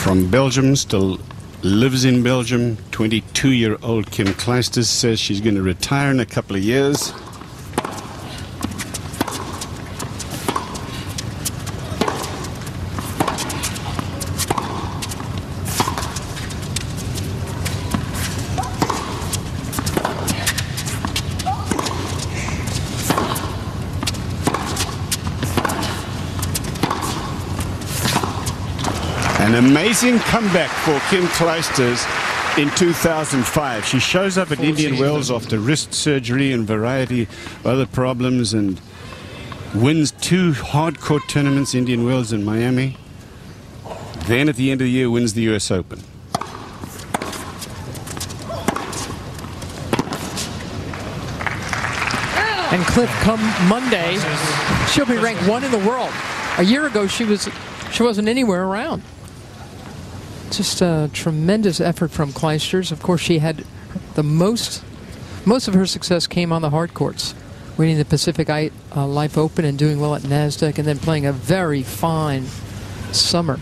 From Belgium, still lives in Belgium, 22-year-old Kim Clijsters says she's going to retire in a couple of years. An amazing comeback for Kim Clijsters in 2005. She shows up at Indian Wells after wrist surgery and variety of other problems and wins 2 hardcourt tournaments, Indian Wells and Miami. Then at the end of the year wins the US Open. And Cliff, come Monday, she'll be ranked 1 in the world. A year ago, she wasn't anywhere around. Just a tremendous effort from Clijsters. Of course, she had the most of her success came on the hard courts, winning the Pacific Life Open and doing well at NASDAQ, and then playing a very fine summer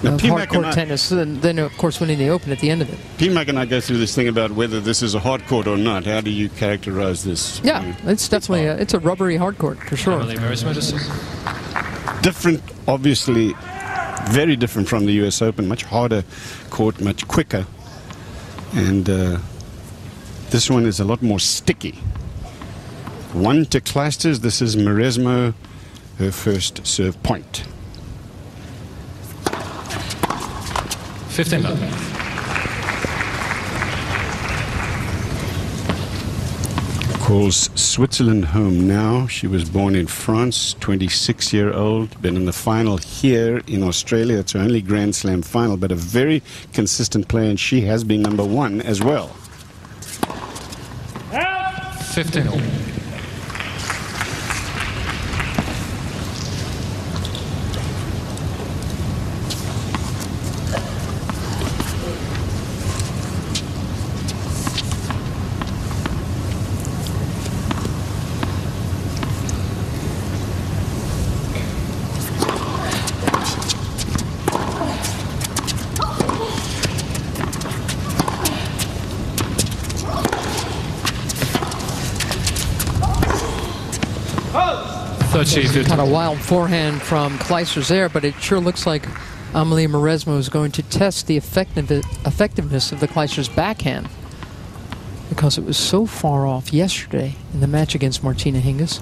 of hardcourt tennis, and then of course winning the Open at the end of it. P.2 and I go through this thing about whether this is a hard court or not. How do you characterize this? Yeah, it's definitely it's a rubbery hard court for sure. Amelie Mauresmo. Different, obviously. Very different from the US Open, much harder court, much quicker. And this one is a lot more sticky. 1 to Clijsters. This is Mauresmo, her first serve point. 15 love. Calls Switzerland home now. She was born in France, 26-year-old, been in the final here in Australia. It's her only Grand Slam final, but a very consistent player, and she has been #1 as well. 15 all. Kind of wild forehand from Clijsters there, but it sure looks like Amelie Mauresmo is going to test the effectiveness of the Clijsters backhand, because it was so far off yesterday in the match against Martina Hingis.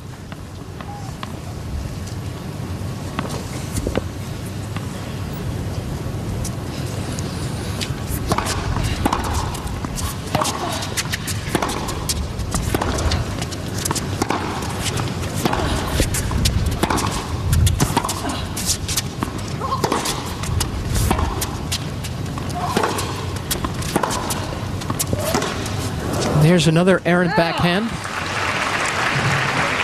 Here's another errant backhand.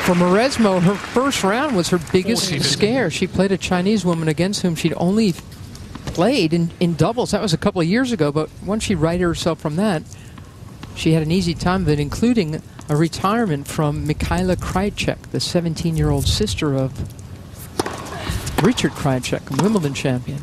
For Mauresmo, her first round was her biggest scare. She played a Chinese woman against whom she'd only played in doubles. That was a couple of years ago, but once she righted herself from that, she had an easy time of it, including a retirement from Mikhaila Krajicek, the 17-year-old sister of Richard Krajicek, a Wimbledon champion.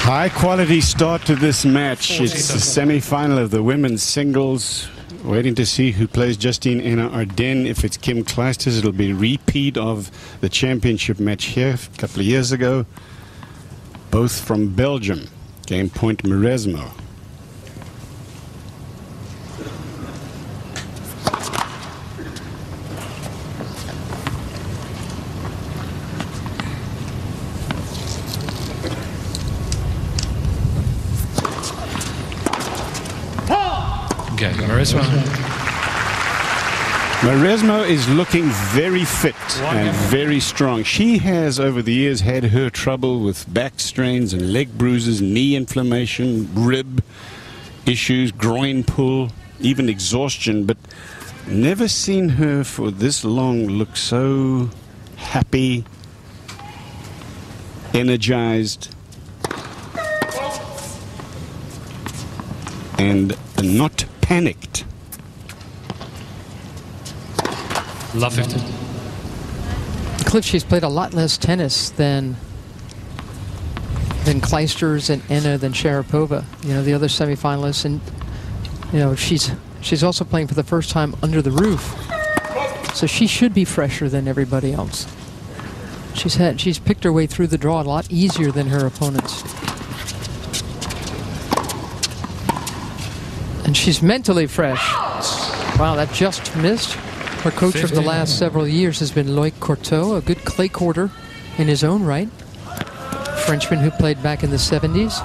High quality start to this match. It's the semi-final of the women's singles. Waiting to see who plays Justine Henin-Ardenne. If it's Kim Clijsters, it'll be a repeat of the championship match here a couple of years ago. Both from Belgium. Game point Mauresmo. Okay, Mauresmo. Mauresmo is looking very fit and very strong. She has, over the years, had her trouble with back strains and leg bruises, knee inflammation, rib issues, groin pull, even exhaustion, but never seen her for this long look so happy, energized, and not panicked. Love 15. Cliff, she's played a lot less tennis than Clijsters and Enna than Sharapova, you know, the other semifinalists, and you know she's also playing for the first time under the roof, so she should be fresher than everybody else. She's picked her way through the draw a lot easier than her opponents, and she's mentally fresh. Wow, that just missed. Her coach 15. of the last several years has been Loïc Courteau, a good clay courter in his own right. Frenchman who played back in the 70s.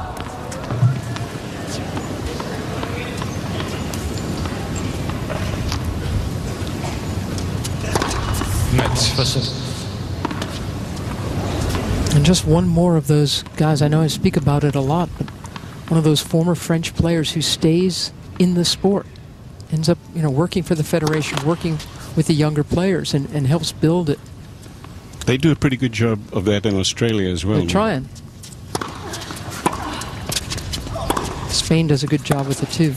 And just one more of those guys, I know I speak about it a lot, but one of those former French players who stays in the sport, ends up, you know, working for the federation, working with the younger players, and helps build it. They do a pretty good job of that in Australia as well. They're trying. Spain does a good job with it too.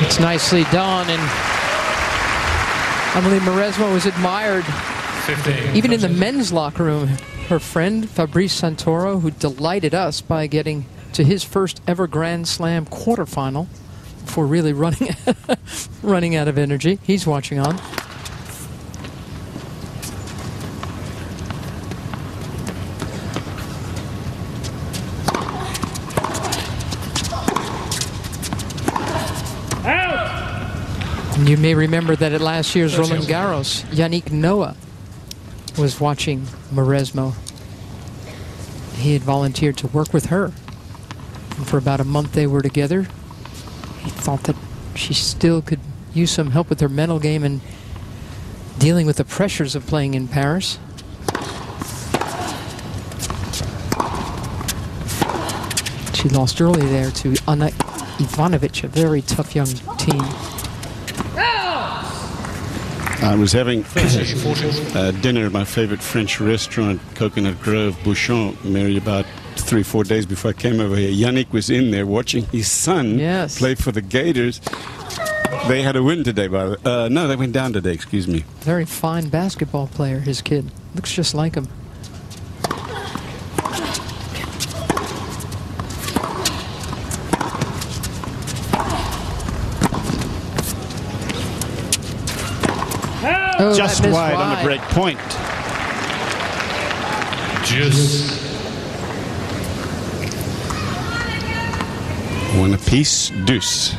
It's nicely done, and Amelie Mauresmo was admired 15. even in the men's locker room. Her friend Fabrice Santoro, who delighted us by getting to his first ever Grand Slam quarterfinal before really running out of energy. He's watching on. And you may remember that at last year's Roland Garros, Yannick Noah was watching Mauresmo. He had volunteered to work with her. And for about a month they were together. He thought that she still could use some help with her mental game and dealing with the pressures of playing in Paris. She lost early there to Anna Ivanovic, a very tough young team. I was having dinner at my favorite French restaurant, Coconut Grove, Bouchon, Mary, about 3-4 days before I came over here. Yannick was in there watching his son play for the Gators. They had a win today, no, they went down today, excuse me. Very fine basketball player, his kid. Looks just like him. Oh, just wide on the break point. Juice. One apiece, deuce.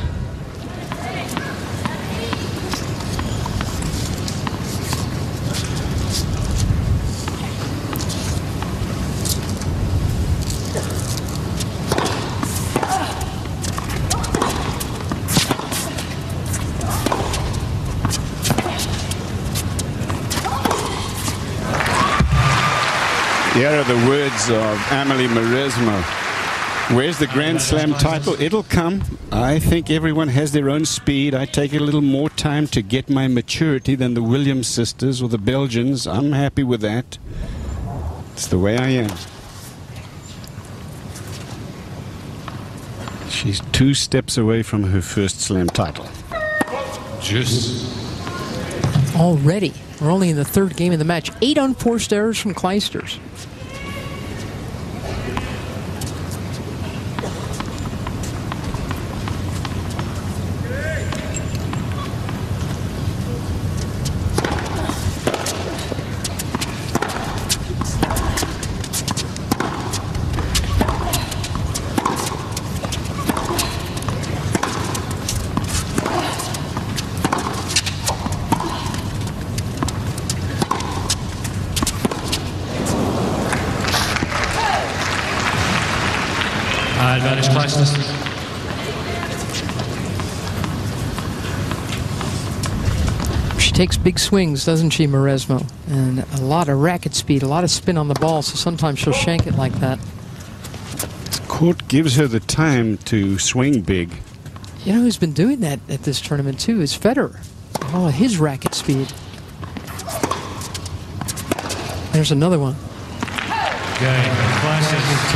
Here are the words of Amelie Mauresmo. Where's the Grand Slam title? It'll come. I think everyone has their own speed. I take a little more time to get my maturity than the Williams sisters or the Belgians. I'm happy with that. It's the way I am. She's 2 steps away from her first Slam title. Juice. Already. We're only in the 3rd game of the match. 8 unforced errors from Clijsters. Advantage Clijsters. She takes big swings, doesn't she, Mauresmo? And a lot of racket speed, a lot of spin on the ball, so sometimes she'll shank it like that. The court gives her the time to swing big. You know who's been doing that at this tournament, too, is Federer. Oh, his racket speed. There's another one. Game. Clijsters.